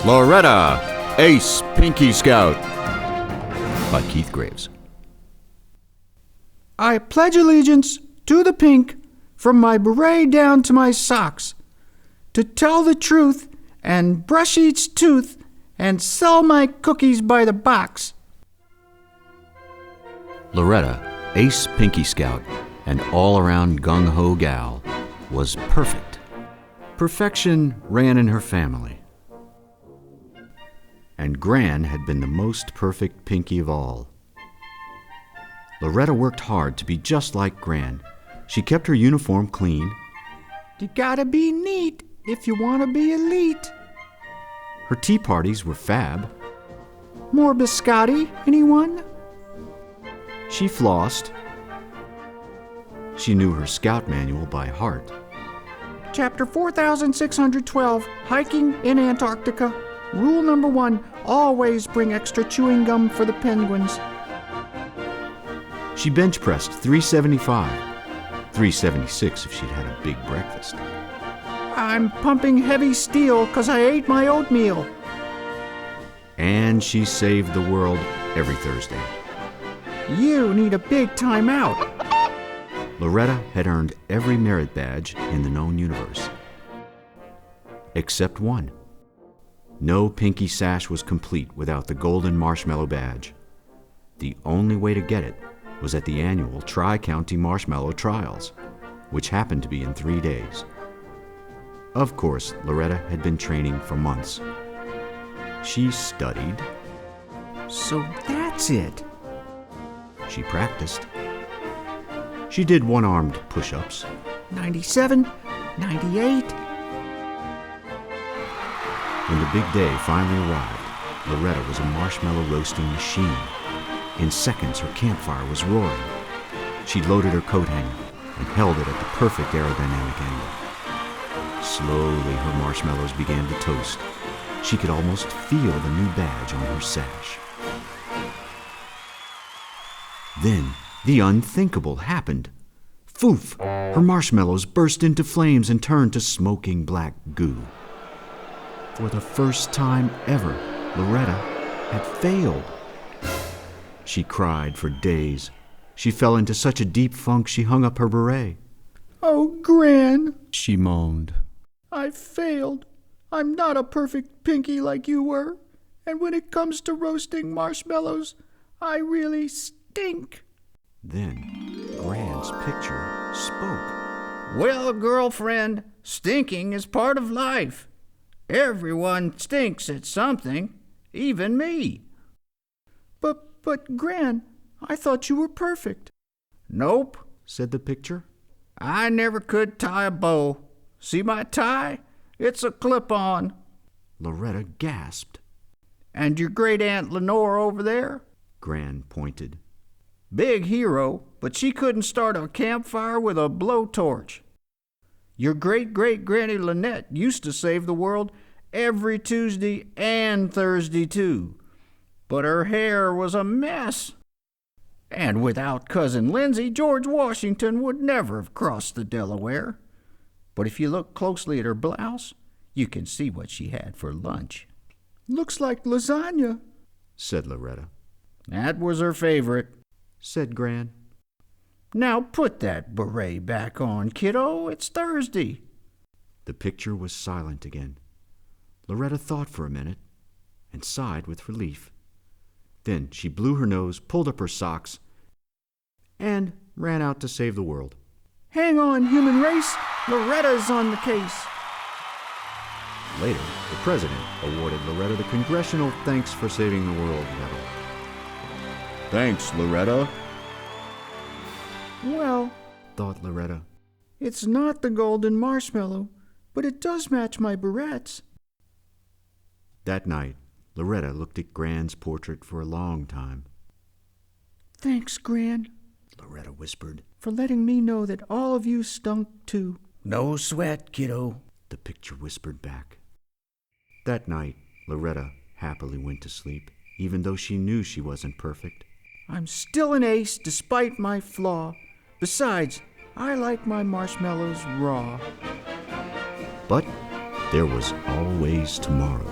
Loretta Ace Pinky Scout by Keith Graves. I pledge allegiance to the pink from my beret down to my socks, to tell the truth and brush each tooth and sell my cookies by the box. Loretta Ace Pinky Scout, an all-around gung-ho gal, was perfect. Perfection ran in her family. And Gran had been the most perfect Pinky of all. Loretta worked hard to be just like Gran. She kept her uniform clean. You gotta be neat if you wanna be elite. Her tea parties were fab. More biscotti, anyone? She flossed. She knew her scout manual by heart. Chapter 4612, Hiking in Antarctica. Rule number 1, always bring extra chewing gum for the penguins. She bench pressed 375, 376 if she'd had a big breakfast. I'm pumping heavy steel 'cause I ate my oatmeal. And she saved the world every Thursday. You need a big time out. Loretta had earned every merit badge in the known universe. Except one. No Pinky sash was complete without the Golden Marshmallow Badge. The only way to get it was at the annual Tri-County Marshmallow Trials, which happened to be in 3 days. Of course, Loretta had been training for months. She studied. So that's it. She practiced. She did one-armed push-ups. 97, 98. When the big day finally arrived, Loretta was a marshmallow roasting machine. In seconds, her campfire was roaring. She loaded her coat hanger and held it at the perfect aerodynamic angle. Slowly, her marshmallows began to toast. She could almost feel the new badge on her sash. Then, the unthinkable happened. Foof! Her marshmallows burst into flames and turned to smoking black goo. For the first time ever, Loretta had failed. She cried for days. She fell into such a deep funk she hung up her beret. Oh, Gran, she moaned. I failed. I'm not a perfect Pinky like you were. And when it comes to roasting marshmallows, I really stink. Then Gran's picture spoke. Well, girlfriend, stinking is part of life. Everyone stinks at something, even me. But Gran, I thought you were perfect. Nope, said the picture. I never could tie a bow. See my tie? It's a clip-on. Loretta gasped. And your great-aunt Lenore over there? Gran pointed. Big hero, but she couldn't start a campfire with a blowtorch. Your great-great-granny Lynette used to save the world every Tuesday and Thursday, too. But her hair was a mess. And without Cousin Lindsay, George Washington would never have crossed the Delaware. But if you look closely at her blouse, you can see what she had for lunch. Looks like lasagna, said Loretta. That was her favorite, said Gran. Now put that beret back on, kiddo. It's Thursday. The picture was silent again. Loretta thought for a minute and sighed with relief. Then she blew her nose, pulled up her socks, and ran out to save the world. Hang on, human race. Loretta's on the case. Later, the president awarded Loretta the Congressional Thanks for Saving the World medal. Thanks, Loretta. Well, thought Loretta, it's not the golden marshmallow, but it does match my barrettes. That night, Loretta looked at Gran's portrait for a long time. Thanks, Gran, Loretta whispered, for letting me know that all of you stunk too. No sweat, kiddo, the picture whispered back. That night, Loretta happily went to sleep, even though she knew she wasn't perfect. I'm still an ace despite my flaw. Besides, I like my marshmallows raw. But there was always tomorrow.